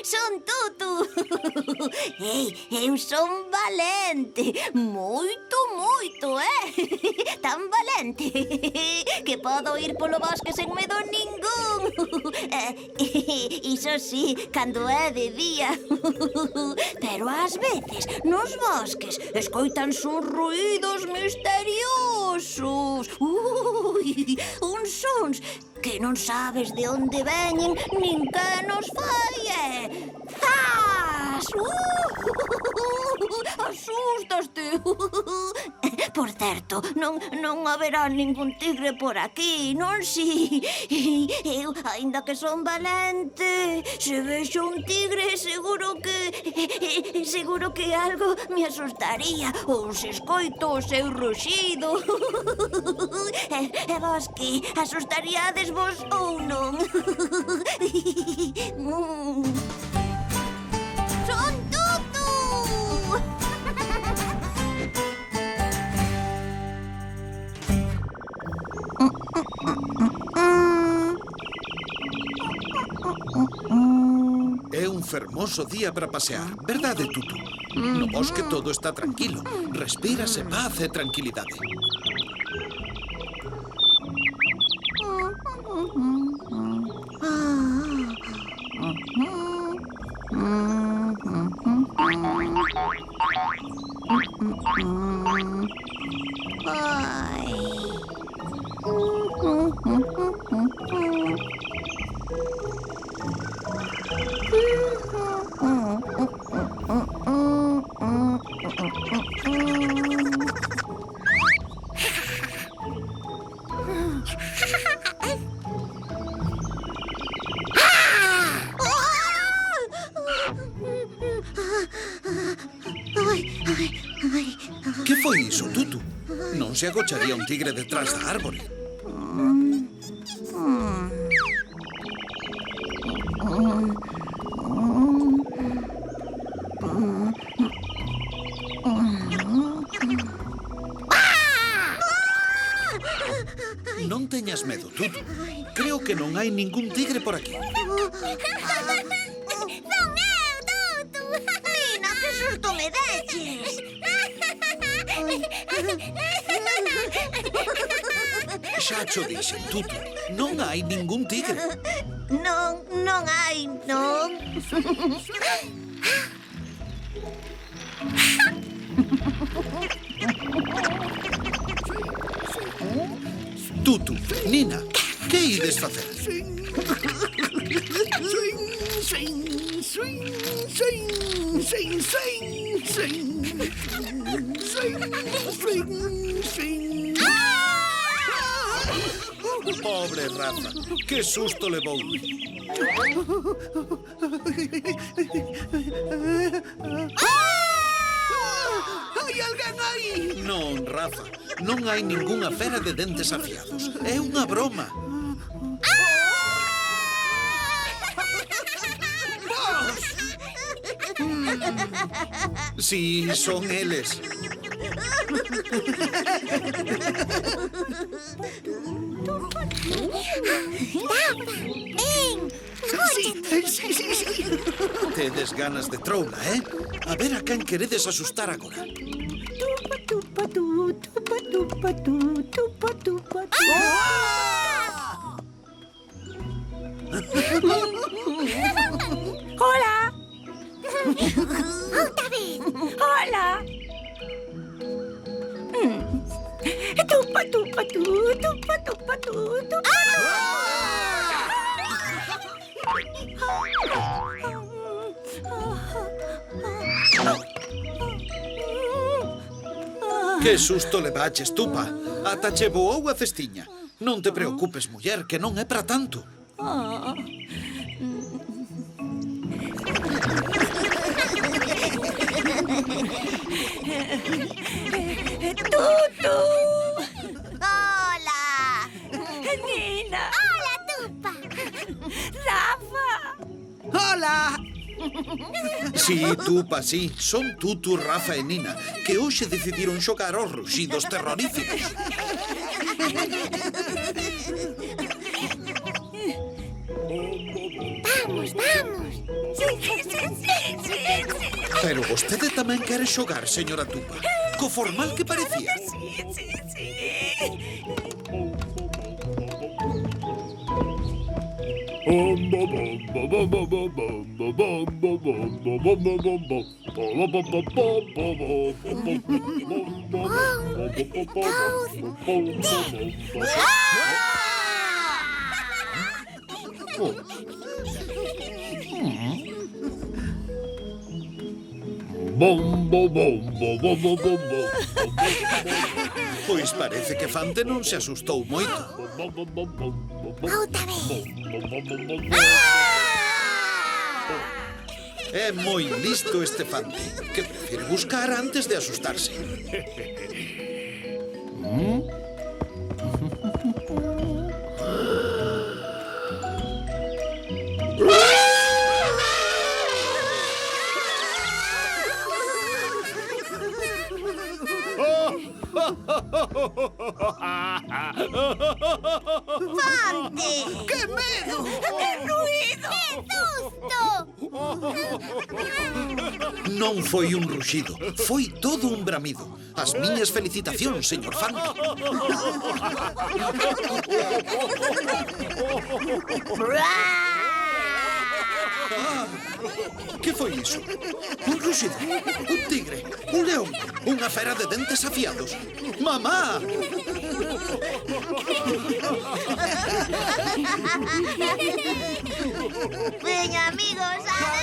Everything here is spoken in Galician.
Son Tutu. Ei, eu son valente. Moito, tan valente que podo ir polo bosque sen medo ningún. Iso sí, cando é de día. Pero ás veces nos bosques escoitanse uns ruídos misteriosos. Uns sons que non sabes de onde veñen nin que nos fai. Zas! Asústaste. Por certo, non haberá ningún tigre por aquí, non si? Eu, aínda que son valente, se vexo un tigre seguro que algo me asustaría. Ou se escoito o seu ruxido. E vos que asustaríades vos ou non? Son Tutu! É un fermoso día para pasear, verdade, Tutu? No bosque todo está tranquilo. Respírase paz e tranquilidade. Que foi iso, Tutu? Non se agocharía un tigre detrás da árbore. Non teñas medo, Tutu. Creo que non hai ningún tigre por aquí. Son eu, Tutu! Nina, que susto me deches! Xa cho dixen, Tutu. Non hai ningún tigre. Non hai, non. Tutu, Nina, que ides facer? Pobre Rafa, que susto levou. Hai alguén aí? Non, Rafa, non hai ningunha fera de dentes afiados. É unha broma. Si, son eles. Sí. Tedes ganas de troula, eh? A ver a quen queredes asustar agora. Hola! Outra vez! Hola! Tupa, tupa, tu, tupa, tupa, tu, tupa. Que susto levaches, Tupa. Ata che voou a cestiña. Non te preocupes, muller, que non é para tanto. Tutu! Hola! Nina! Hola, Tupa! Rafa! Hola! Sí, Tupa, sí. Son Tutu, Rafa e Nina, que hoxe decidiron xogar aos ruxidos terroríficos. Vamos, vamos! Pero vostede tamén quere xogar, señora Tupa. Co formal que parecía. Pois parece que Fante non se asustou moito. Outra vez. É moi listo este Fante, que prefire buscar antes de asustarse. ¡Fante! ¡Qué medo! ¡Qué ruido! ¡Qué susto! Non foi un ruxido, foi todo un bramido. As miñas felicitacións, señor Fante. Que foi iso? Un ruxido, un tigre, un león, unha fera de dentes afiados. Mamá! Veña, amigos, a